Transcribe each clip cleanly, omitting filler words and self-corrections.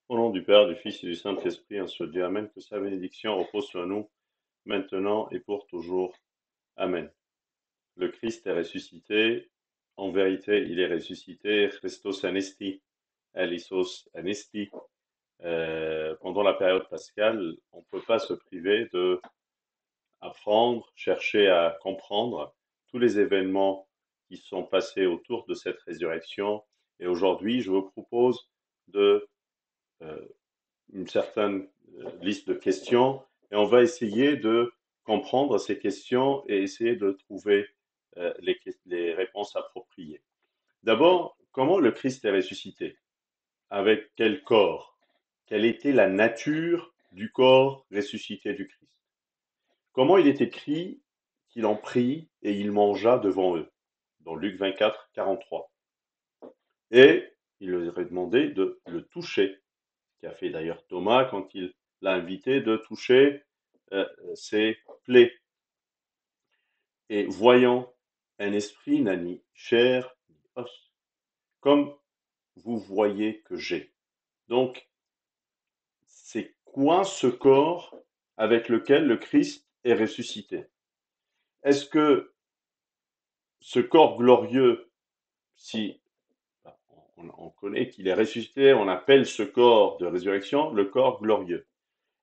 Au nom du Père, du Fils et du Saint-Esprit, un seul Dieu, Amen. Que sa bénédiction repose sur nous, maintenant et pour toujours. Amen. Le Christ est ressuscité. En vérité, il est ressuscité. Christos anesti, Elisos anesti. Pendant la période pascale, on ne peut pas se priver de apprendre, chercher à comprendre tous les événements qui sont passés autour de cette résurrection. Et aujourd'hui, je vous propose de euh, une certaine liste de questions et on va essayer de comprendre ces questions et essayer de trouver les réponses appropriées. D'abord, comment le Christ est ressuscité? Avec quel corps? Quelle était la nature du corps ressuscité du Christ? Comment il est écrit qu'il en prit et il mangea devant eux? Dans Luc 24, 43. Et il leur est demandé de le toucher, qui a fait d'ailleurs Thomas quand il l'a invité de toucher ses plaies. Et voyant, un esprit n'a ni chair ni os, comme vous voyez que j'ai. Donc, c'est quoi ce corps avec lequel le Christ est ressuscité? Est-ce que ce corps glorieux, si on connaît qu'il est ressuscité, on appelle ce corps de résurrection le corps glorieux.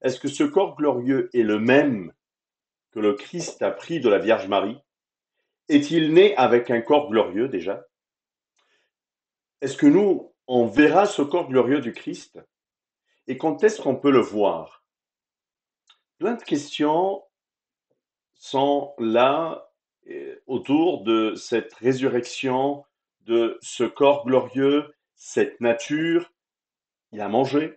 Est-ce que ce corps glorieux est le même que le Christ a pris de la Vierge Marie? Est-il né avec un corps glorieux déjà? Est-ce que nous, on verra ce corps glorieux du Christ? Et quand est-ce qu'on peut le voir? Plein de questions sont là autour de cette résurrection, de ce corps glorieux, cette nature. Il a mangé,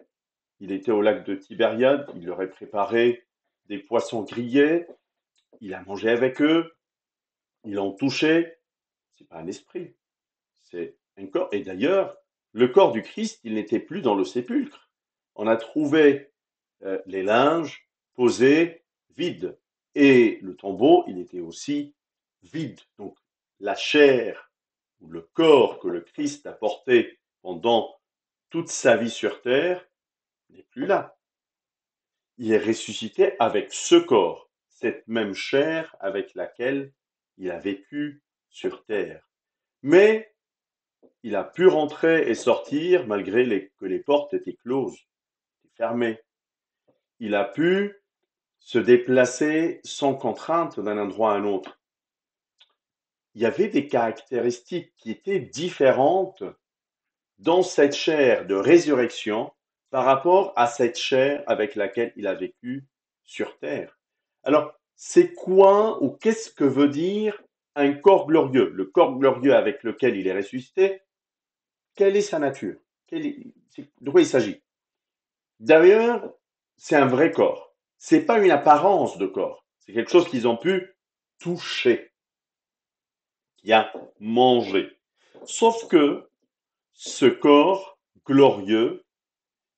il était au lac de Tibériade, il leur a préparé des poissons grillés, il a mangé avec eux, ils l'ont touché. C'est pas un esprit, c'est un corps. Et d'ailleurs, le corps du Christ, il n'était plus dans le sépulcre. On a trouvé les linges posés vides. Et le tombeau, il était aussi vide. Donc, la chair ou le corps que le Christ a porté pendant toute sa vie sur terre n'est plus là. Il est ressuscité avec ce corps, cette même chair avec laquelle il a vécu sur terre. Mais il a pu rentrer et sortir malgré que les portes étaient closes, fermées. Il a pu se déplacer sans contrainte d'un endroit à un autre. Il y avait des caractéristiques qui étaient différentes dans cette chair de résurrection par rapport à cette chair avec laquelle il a vécu sur terre. Alors, c'est quoi ou qu'est-ce que veut dire un corps glorieux? Le corps glorieux avec lequel il est ressuscité, quelle est sa nature? De quoi il s'agit? D'ailleurs, c'est un vrai corps. C'est pas une apparence de corps. C'est quelque chose qu'ils ont pu toucher, qui a mangé. Sauf que ce corps glorieux,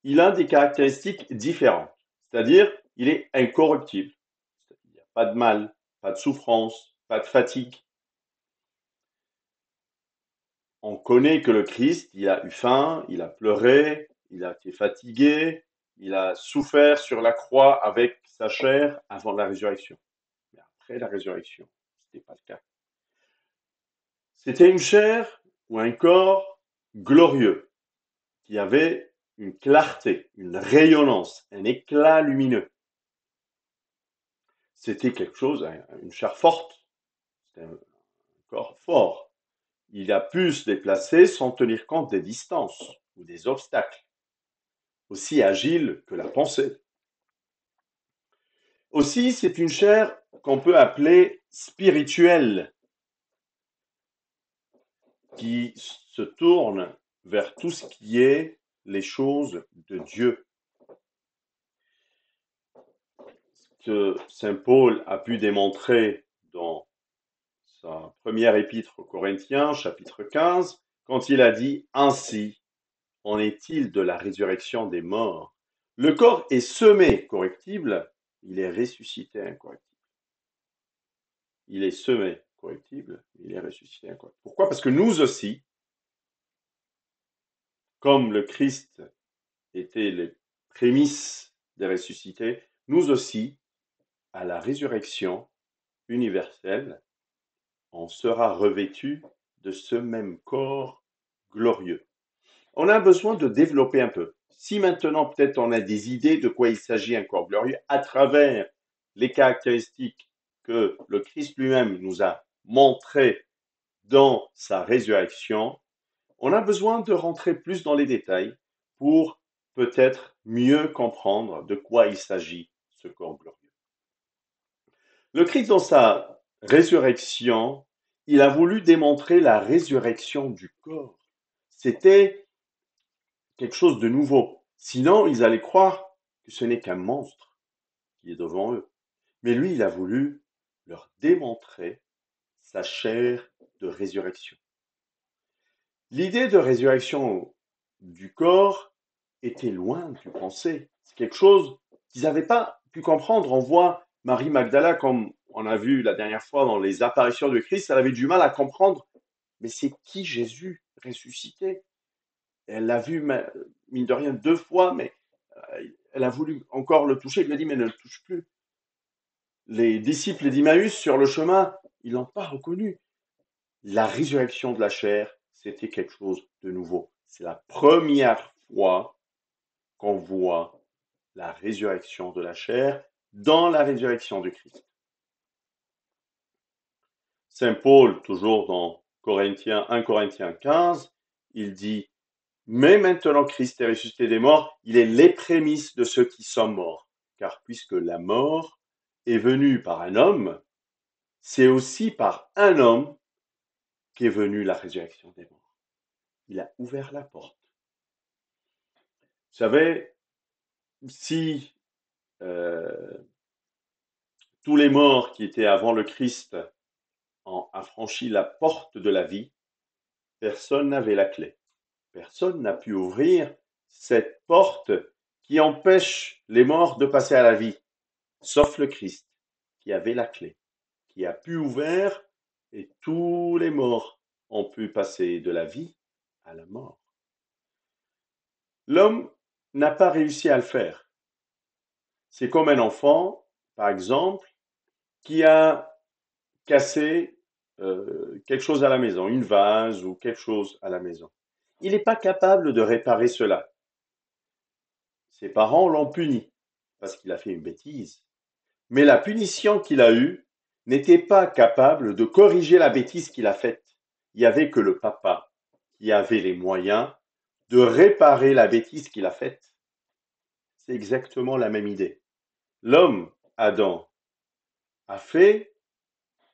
il a des caractéristiques différentes. C'est-à-dire, il est incorruptible. Il n'y a pas de mal, pas de souffrance, pas de fatigue. On connaît que le Christ, il a eu faim, il a pleuré, il a été fatigué, il a souffert sur la croix avec sa chair avant la résurrection. Mais après la résurrection, ce n'était pas le cas. C'était une chair ou un corps glorieux qui avait une clarté, une rayonnance, un éclat lumineux. C'était quelque chose, une chair forte, c'était un corps fort. Il a pu se déplacer sans tenir compte des distances ou des obstacles, aussi agile que la pensée. Aussi, c'est une chair qu'on peut appeler spirituelle, qui se tourne vers tout ce qui est les choses de Dieu. Que saint Paul a pu démontrer dans sa première épître aux Corinthiens, chapitre 15, quand il a dit « Ainsi en est-il de la résurrection des morts. Le corps est semé corruptible, il est ressuscité incorruptible. Il est semé corruptible, il est ressuscité incorruptible. Pourquoi? Parce que nous aussi, comme le Christ étaient les prémices des ressuscités, nous aussi, à la résurrection universelle, on sera revêtu de ce même corps glorieux. On a besoin de développer un peu. Si maintenant peut-être on a des idées de quoi il s'agit un corps glorieux à travers les caractéristiques que le Christ lui-même nous a montrées dans sa résurrection, on a besoin de rentrer plus dans les détails pour peut-être mieux comprendre de quoi il s'agit, ce corps glorieux. Le Christ, dans sa résurrection, il a voulu démontrer la résurrection du corps. C'était quelque chose de nouveau. Sinon, ils allaient croire que ce n'est qu'un monstre qui est devant eux. Mais lui, il a voulu leur démontrer sa chair de résurrection. L'idée de résurrection du corps était loin du pensée. C'est quelque chose qu'ils n'avaient pas pu comprendre. On voit Marie Magdala, comme on a vu la dernière fois dans les apparitions de Christ, elle avait du mal à comprendre. Mais c'est qui Jésus ressuscité? Elle l'a vu, mine de rien, 2 fois, mais elle a voulu encore le toucher. Il lui a dit, mais ne le touche plus. Les disciples d'Emmaüs, sur le chemin, ils l'ont pas reconnu. La résurrection de la chair, c'était quelque chose de nouveau. C'est la première fois qu'on voit la résurrection de la chair dans la résurrection du Christ. Saint Paul, toujours dans 1 Corinthiens 15, il dit, mais maintenant Christ est ressuscité des morts, il est les prémices de ceux qui sont morts. Car puisque la mort est venue par un homme, c'est aussi par un homme qu'est venue la résurrection des morts. Il a ouvert la porte. Vous savez, si tous les morts qui étaient avant le Christ ont franchi la porte de la vie, personne n'avait la clé. Personne n'a pu ouvrir cette porte qui empêche les morts de passer à la vie, sauf le Christ qui avait la clé, qui a pu ouvrir et tous les morts ont pu passer de la vie à la mort. L'homme n'a pas réussi à le faire. C'est comme un enfant, par exemple, qui a cassé quelque chose à la maison, une vase ou quelque chose à la maison. Il n'est pas capable de réparer cela. Ses parents l'ont puni parce qu'il a fait une bêtise. Mais la punition qu'il a eue n'était pas capable de corriger la bêtise qu'il a faite. Il n'y avait que le papa qui avait les moyens de réparer la bêtise qu'il a faite. C'est exactement la même idée. L'homme, Adam, a fait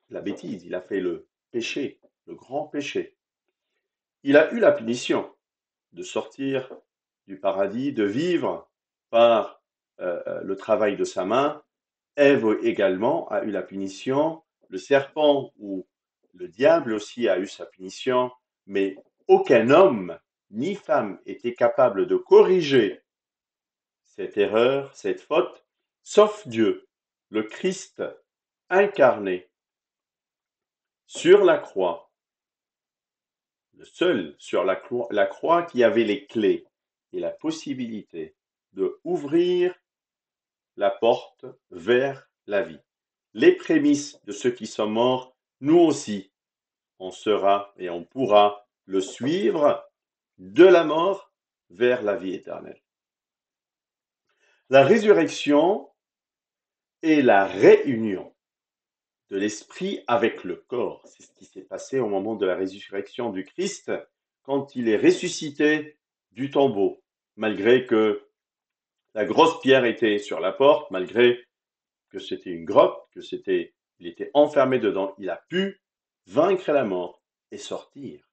la bêtise, il a fait le péché, le grand péché. Il a eu la punition de sortir du paradis, de vivre par le travail de sa main. Ève également a eu la punition, le serpent ou le diable aussi a eu sa punition, mais aucun homme ni femme était capable de corriger cette erreur, cette faute, sauf Dieu, le Christ incarné sur la croix, le seul sur la croix qui avait les clés et la possibilité de ouvrir la porte vers la vie. Les prémices de ceux qui sont morts, nous aussi, on sera et on pourra le suivre de la mort vers la vie éternelle. La résurrection est la réunion de l'esprit avec le corps. C'est ce qui s'est passé au moment de la résurrection du Christ, quand il est ressuscité du tombeau, malgré que la grosse pierre était sur la porte, malgré que c'était une grotte, il était enfermé dedans, il a pu vaincre la mort et sortir.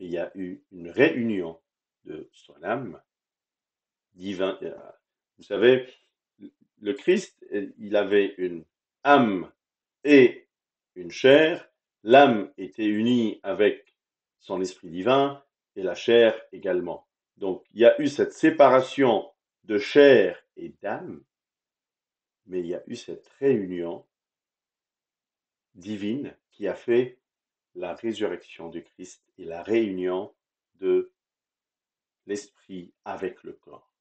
Et il y a eu une réunion de son âme divine. Vous savez, le Christ, il avait une âme et une chair. L'âme était unie avec son esprit divin et la chair également. Donc, il y a eu cette séparation de chair et d'âme, mais il y a eu cette réunion divine qui a fait la résurrection du Christ et la réunion de l'esprit avec le corps.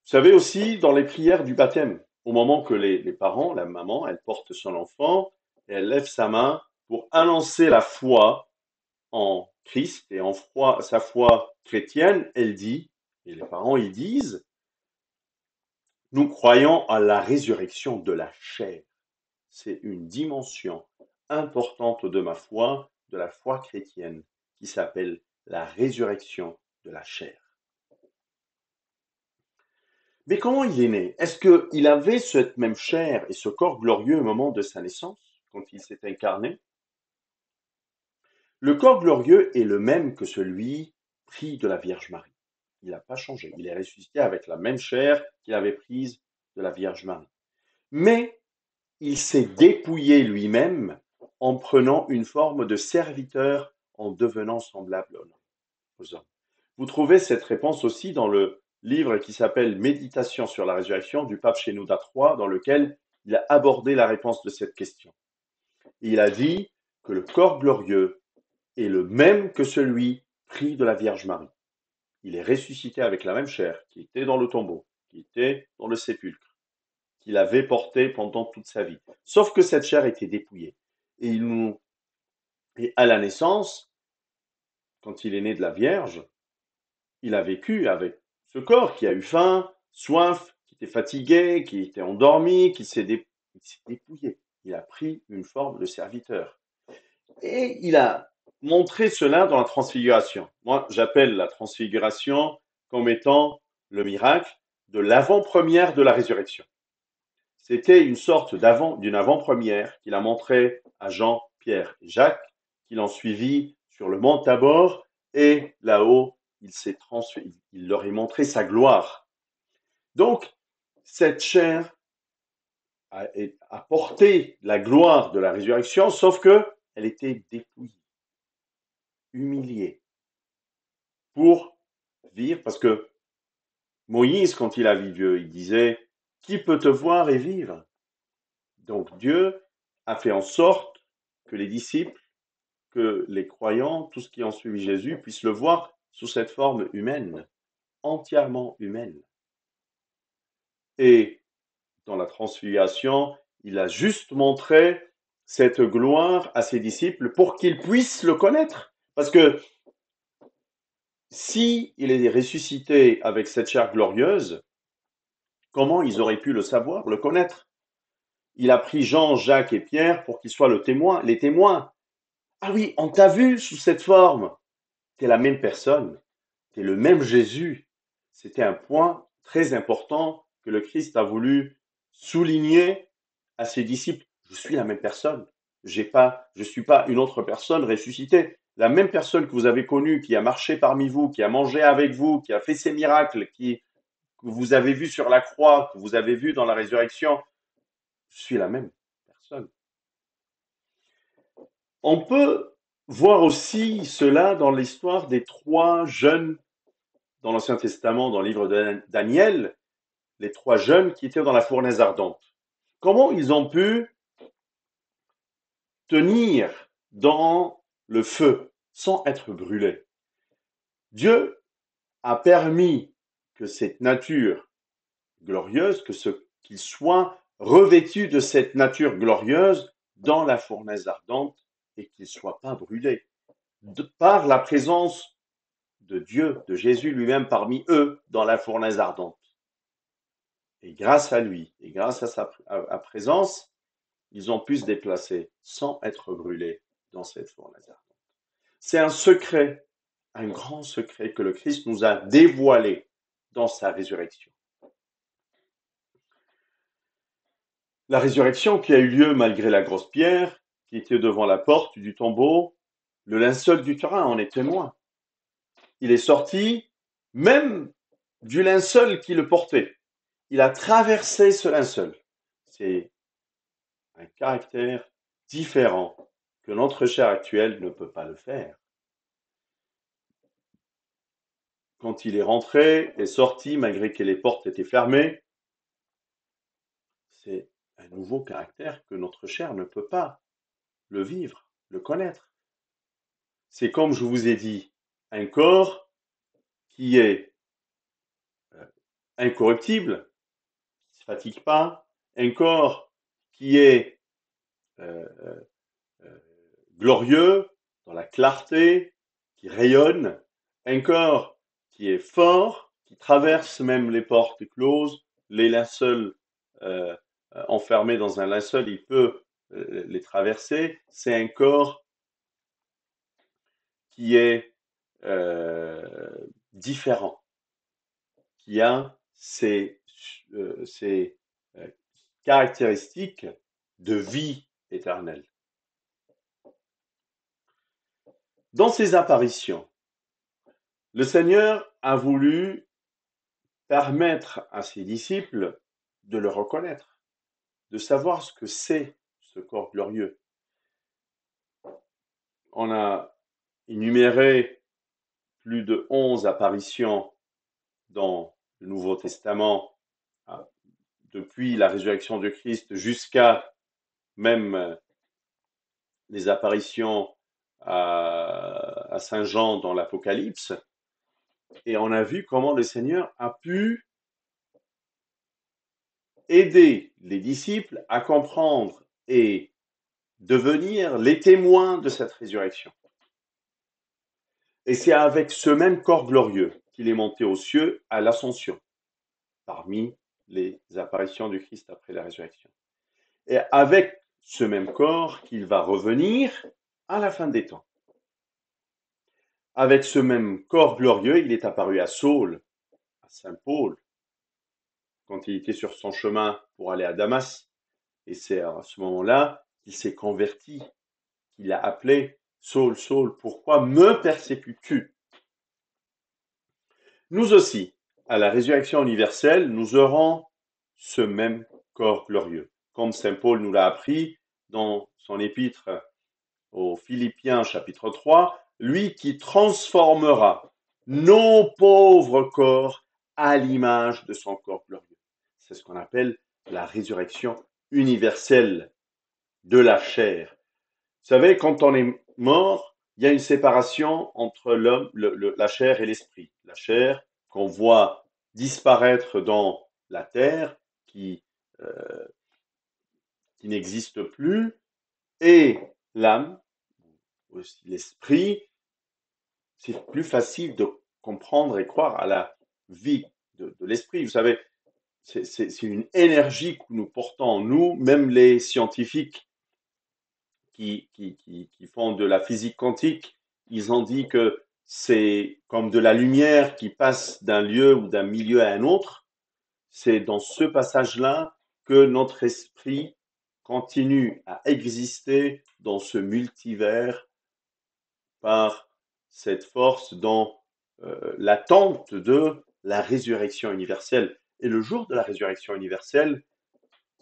Vous savez aussi, dans les prières du baptême, au moment que les parents, la maman, elle porte son enfant et elle lève sa main pour annoncer la foi en Christ et sa foi chrétienne, elle dit, et les parents ils disent, nous croyons à la résurrection de la chair. C'est une dimension importante de ma foi, de la foi chrétienne, qui s'appelle la résurrection de la chair. Mais comment il est né? Est-ce qu'il avait cette même chair et ce corps glorieux au moment de sa naissance, quand il s'est incarné? Le corps glorieux est le même que celui pris de la Vierge Marie. Il n'a pas changé. Il est ressuscité avec la même chair qu'il avait prise de la Vierge Marie. Mais il s'est dépouillé lui-même en prenant une forme de serviteur, en devenant semblable aux hommes. Vous trouvez cette réponse aussi dans le livre qui s'appelle Méditation sur la résurrection du pape Shenouda III, dans lequel il a abordé la réponse de cette question. Et il a dit que le corps glorieux est le même que celui pris de la Vierge Marie. Il est ressuscité avec la même chair qui était dans le tombeau, qui était dans le sépulcre, qu'il avait porté pendant toute sa vie. Sauf que cette chair était dépouillée. Et à la naissance, quand il est né de la Vierge, il a vécu avec ce corps qui a eu faim, soif, qui était fatigué, qui était endormi, qui s'est dépouillé. Il a pris une forme de serviteur. Et il a montré cela dans la transfiguration. Moi, j'appelle la transfiguration comme étant le miracle de l'avant-première de la résurrection. C'était une sorte d'une avant-première qu'il a montré à Jean, Pierre et Jacques, qui l'ont suivi sur le mont Tabor, et là-haut, il leur a montré sa gloire. Donc, cette chair a porté la gloire de la résurrection, sauf que elle était dépouillée, humiliée, pour vivre, parce que Moïse, quand il a vu Dieu, il disait, qui peut te voir et vivre? Donc Dieu a fait en sorte que les disciples, que les croyants, tous ceux qui ont suivi Jésus, puissent le voir sous cette forme humaine, entièrement humaine. Et dans la transfiguration, il a juste montré cette gloire à ses disciples pour qu'ils puissent le connaître. Parce que si il est ressuscité avec cette chair glorieuse, comment ils auraient pu le savoir, le connaître? Il a pris Jean, Jacques et Pierre pour qu'ils soient les témoins. Ah oui, on t'a vu sous cette forme. T'es la même personne. T'es le même Jésus. C'était un point très important que le Christ a voulu souligner à ses disciples. Je suis la même personne. Je suis pas une autre personne ressuscitée. La même personne que vous avez connue, qui a marché parmi vous, qui a mangé avec vous, qui a fait ses miracles, que vous avez vu sur la croix, que vous avez vu dans la résurrection. Je suis la même personne. On peut voir aussi cela dans l'histoire des trois jeunes dans l'Ancien Testament, dans le livre de Daniel, les trois jeunes qui étaient dans la fournaise ardente. Comment ils ont pu tenir dans le feu sans être brûlés? Dieu a permis que cette nature glorieuse, qu'ils soient revêtus de cette nature glorieuse dans la fournaise ardente et qu'ils ne soient pas brûlés. Par la présence de Dieu, de Jésus lui-même parmi eux dans la fournaise ardente. Et grâce à lui, et grâce à sa présence, ils ont pu se déplacer sans être brûlés dans cette fournaise ardente. C'est un secret, un grand secret que le Christ nous a dévoilé dans sa résurrection. La résurrection qui a eu lieu malgré la grosse pierre qui était devant la porte du tombeau, le linceul du Turin en est témoin. Il est sorti même du linceul qui le portait. Il a traversé ce linceul. C'est un caractère différent que notre chair actuelle ne peut pas le faire. Quand il est rentré et sorti, malgré que les portes étaient fermées, c'est un nouveau caractère que notre chair ne peut pas le vivre, le connaître. C'est comme je vous ai dit, un corps qui est incorruptible, qui ne se fatigue pas, un corps qui est euh, glorieux, dans la clarté, qui rayonne, un corps qui est fort, qui traverse même les portes closes, les linceuls enfermés dans un linceul, il peut les traverser. C'est un corps qui est différent, qui a ses caractéristiques de vie éternelle. Dans ces apparitions, le Seigneur a voulu permettre à ses disciples de le reconnaître, de savoir ce que c'est ce corps glorieux. On a énuméré plus de 11 apparitions dans le Nouveau Testament, depuis la résurrection de Christ jusqu'à même les apparitions à Saint Jean dans l'Apocalypse. Et on a vu comment le Seigneur a pu aider les disciples à comprendre et devenir les témoins de cette résurrection. Et c'est avec ce même corps glorieux qu'il est monté aux cieux à l'ascension, parmi les apparitions du Christ après la résurrection. Et avec ce même corps qu'il va revenir à la fin des temps. Avec ce même corps glorieux, il est apparu à Saul, à Saint Paul, quand il était sur son chemin pour aller à Damas. Et c'est à ce moment-là qu'il s'est converti, qu'il a appelé Saul, Saul, pourquoi me persécutes-tu? Nous aussi, à la résurrection universelle, nous aurons ce même corps glorieux. Comme Saint Paul nous l'a appris dans son épître aux Philippiens chapitre 3, lui qui transformera nos pauvres corps à l'image de son corps glorieux. C'est ce qu'on appelle la résurrection universelle de la chair. Vous savez, quand on est mort, il y a une séparation entre l'homme, la chair et l'esprit. La chair qu'on voit disparaître dans la terre, qui n'existe plus, et l'âme, aussi l'esprit. C'est plus facile de comprendre et croire à la vie de l'esprit. Vous savez, c'est une énergie que nous portons en nous, même les scientifiques qui font de la physique quantique, ils ont dit que c'est comme de la lumière qui passe d'un lieu ou d'un milieu à un autre. C'est dans ce passage-là que notre esprit continue à exister dans ce multivers par cette force dans l'attente de la résurrection universelle. Et le jour de la résurrection universelle,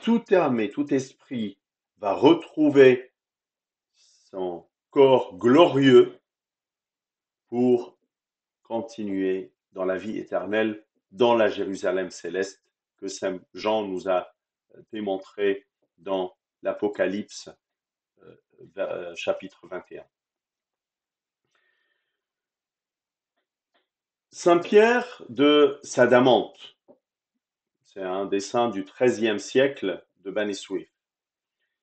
toute âme et tout esprit va retrouver son corps glorieux pour continuer dans la vie éternelle, dans la Jérusalem céleste que Saint Jean nous a démontré dans l'Apocalypse chapitre 21. Saint Pierre de Sadamante, c'est un des saints du XIIIe siècle de Bani Suif.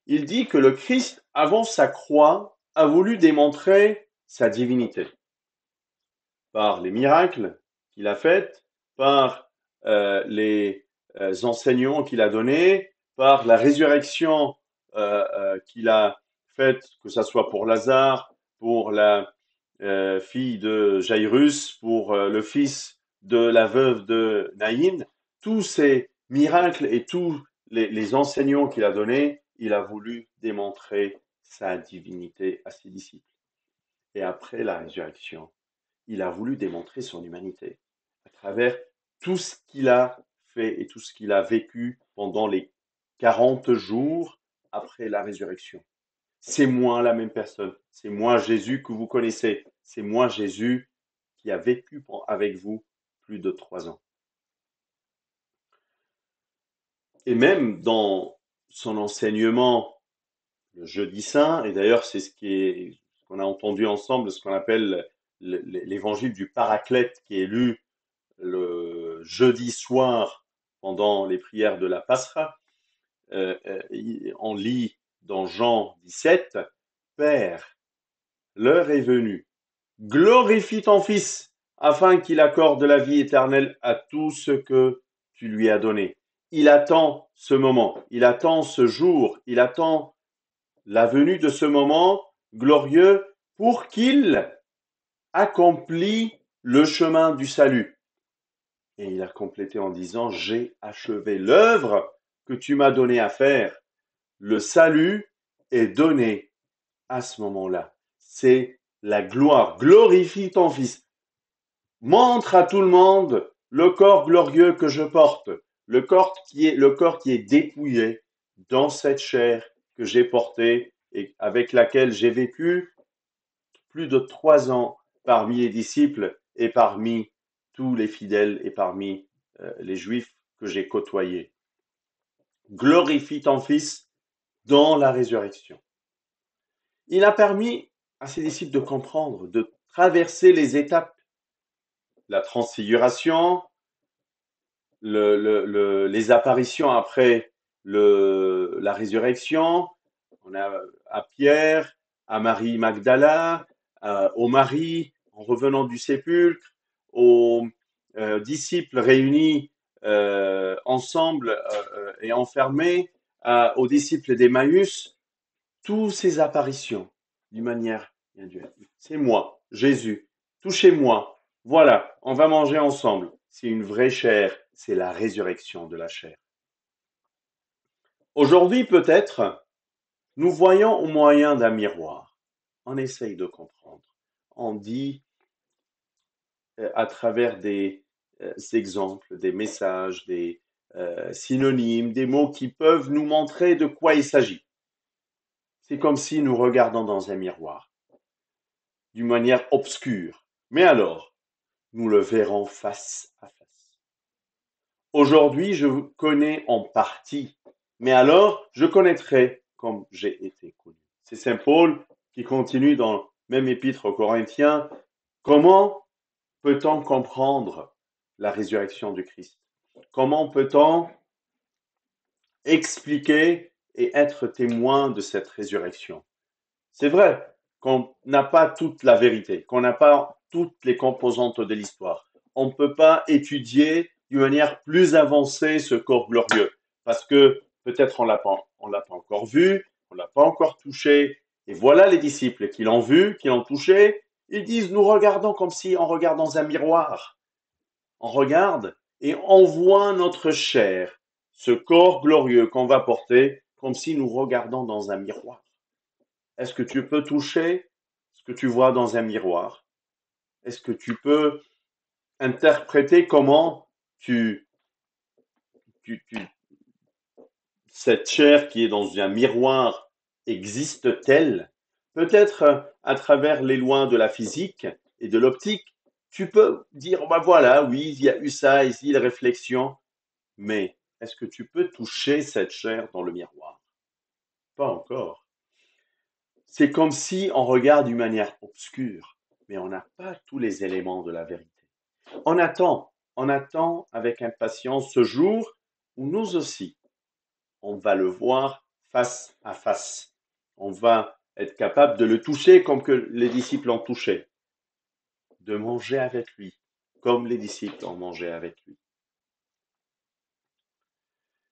Il dit que le Christ, avant sa croix, a voulu démontrer sa divinité par les miracles qu'il a faits, par les enseignements qu'il a donnés, par la résurrection qu'il a faite, que ce soit pour Lazare, pour la fille de Jairus, pour le fils de la veuve de Naïn. Tous ces miracles et tous les enseignements qu'il a donnés, il a voulu démontrer sa divinité à ses disciples. Et après la résurrection, il a voulu démontrer son humanité à travers tout ce qu'il a fait et tout ce qu'il a vécu pendant les 40 jours après la résurrection. C'est moi la même personne, c'est moi Jésus que vous connaissez, c'est moi Jésus qui a vécu avec vous plus de 3 ans. Et même dans son enseignement le jeudi saint, et d'ailleurs c'est ce qu'on a entendu ensemble, ce qu'on appelle l'évangile du Paraclète qui est lu le jeudi soir pendant les prières de la Pascha, on lit dans Jean 17, Père, l'heure est venue, glorifie ton Fils, afin qu'il accorde la vie éternelle à tout ce que tu lui as donné. Il attend ce moment, il attend ce jour, il attend la venue de ce moment glorieux pour qu'il accomplit le chemin du salut. Et il a complété en disant, j'ai achevé l'œuvre que tu m'as donné à faire. Le salut est donné à ce moment-là. C'est la gloire. Glorifie ton Fils. Montre à tout le monde le corps glorieux que je porte, le corps qui est dépouillé dans cette chair que j'ai portée et avec laquelle j'ai vécu plus de 3 ans parmi les disciples et parmi tous les fidèles et parmi les Juifs que j'ai côtoyés. Glorifie ton Fils dans la résurrection. Il a permis à ses disciples de comprendre, de traverser les étapes, la transfiguration, les apparitions après la résurrection. On a à Pierre, à Marie Magdala, aux Marie en revenant du sépulcre, aux disciples réunis ensemble et enfermés, aux disciples d'Emmaüs, toutes ces apparitions d'une manière individuelle. C'est moi, Jésus, touchez-moi. Voilà, on va manger ensemble. C'est une vraie chair, c'est la résurrection de la chair. Aujourd'hui, peut-être, nous voyons au moyen d'un miroir. On essaye de comprendre. On dit à travers des exemples, des messages, des synonymes, des mots qui peuvent nous montrer de quoi il s'agit. C'est comme si nous regardons dans un miroir, d'une manière obscure. Mais alors, nous le verrons face à face. Aujourd'hui, je vous connais en partie, mais alors, je connaîtrai comme j'ai été connu. C'est saint Paul qui continue dans le même épître aux Corinthiens. Comment peut-on comprendre la résurrection du Christ? Comment peut-on expliquer et être témoin de cette résurrection? C'est vrai qu'on n'a pas toute la vérité, qu'on n'a pas toutes les composantes de l'histoire. On ne peut pas étudier d'une manière plus avancée ce corps glorieux, parce que peut-être on l'a pas encore vu, on l'a pas encore touché. Et voilà les disciples qui l'ont vu, qui l'ont touché. Ils disent, nous regardons comme si on regarde dans un miroir. On regarde et on voit notre chair, ce corps glorieux qu'on va porter, comme si nous regardons dans un miroir. Est-ce que tu peux toucher ce que tu vois dans un miroir? Est-ce que tu peux interpréter comment cette chair qui est dans un miroir existe-t-elle? Peut-être à travers les lois de la physique et de l'optique, tu peux dire, bah voilà, oui, il y a eu ça, ici, la réflexion, mais est-ce que tu peux toucher cette chair dans le miroir? Pas encore. C'est comme si on regarde d'une manière obscure, mais on n'a pas tous les éléments de la vérité. On attend avec impatience ce jour où nous aussi, on va le voir face à face. On va être capable de le toucher comme que les disciples l'ont touché, de manger avec lui comme les disciples ont mangé avec lui.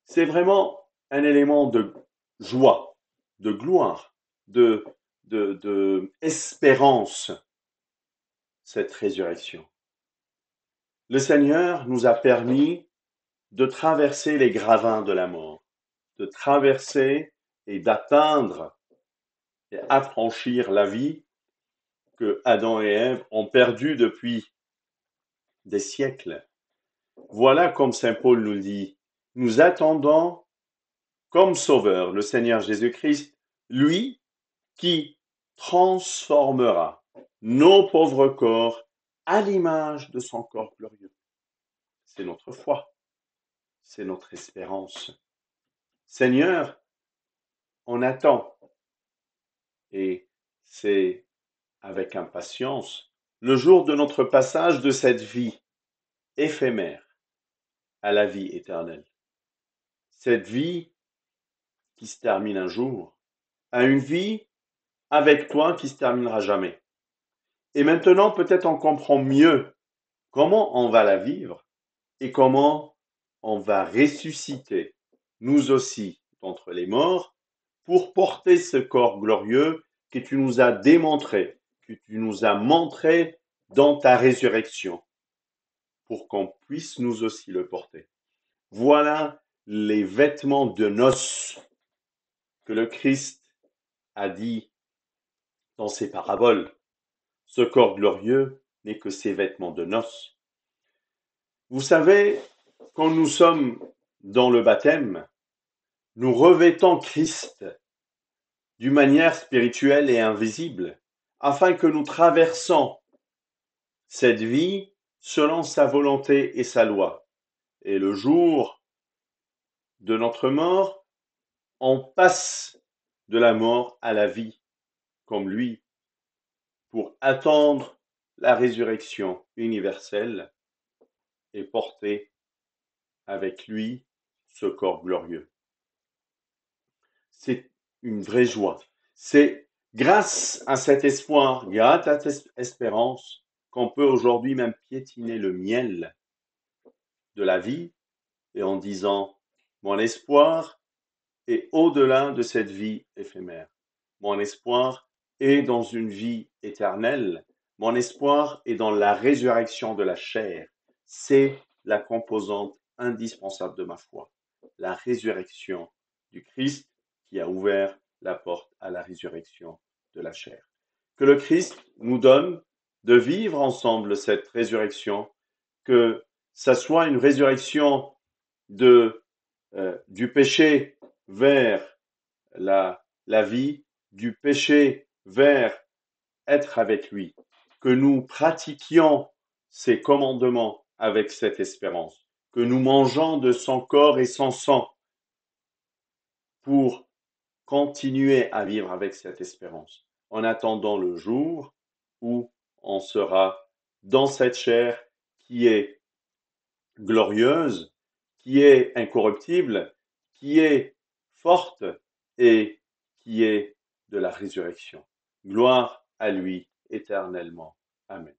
C'est vraiment un élément de joie, de gloire, de espérance, cette résurrection. Le Seigneur nous a permis de traverser les gravins de la mort, de traverser et d'atteindre et affranchir la vie que Adam et Ève ont perdue depuis des siècles. Voilà comme saint Paul nous dit, nous attendons comme sauveur le Seigneur Jésus-Christ, lui qui transformera nos pauvres corps à l'image de son corps glorieux. C'est notre foi, c'est notre espérance. Seigneur, on attend et c'est avec impatience le jour de notre passage de cette vie éphémère à la vie éternelle. Cette vie qui se termine un jour, à une vie avec toi qui se terminera jamais. Et maintenant, peut-être on comprend mieux comment on va la vivre et comment on va ressusciter, nous aussi, d'entre les morts, pour porter ce corps glorieux que tu nous as démontré, que tu nous as montré dans ta résurrection, pour qu'on puisse nous aussi le porter. Voilà les vêtements de noces que le Christ a dit dans ses paraboles. Ce corps glorieux n'est que ses vêtements de noces. Vous savez, quand nous sommes dans le baptême, nous revêtons Christ d'une manière spirituelle et invisible, afin que nous traversons cette vie selon sa volonté et sa loi. Et le jour de notre mort, on passe de la mort à la vie, comme lui, pour attendre la résurrection universelle et porter avec lui ce corps glorieux. C'est une vraie joie. C'est grâce à cet espoir, grâce à cette espérance, qu'on peut aujourd'hui même piétiner le miel de la vie et en disant, mon espoir est au-delà de cette vie éphémère. Mon espoir est dans une vie éternelle. Mon espoir est dans la résurrection de la chair. C'est la composante indispensable de ma foi. La résurrection du Christ qui a ouvert la porte à la résurrection de la chair. Que le Christ nous donne de vivre ensemble cette résurrection, que ça soit une résurrection du péché vers la vie, du péché vers être avec lui, que nous pratiquions ses commandements avec cette espérance, que nous mangeons de son corps et son sang pour continuer à vivre avec cette espérance, en attendant le jour où on sera dans cette chair qui est glorieuse, qui est incorruptible, qui est forte et qui est de la résurrection. Gloire à lui éternellement. Amen.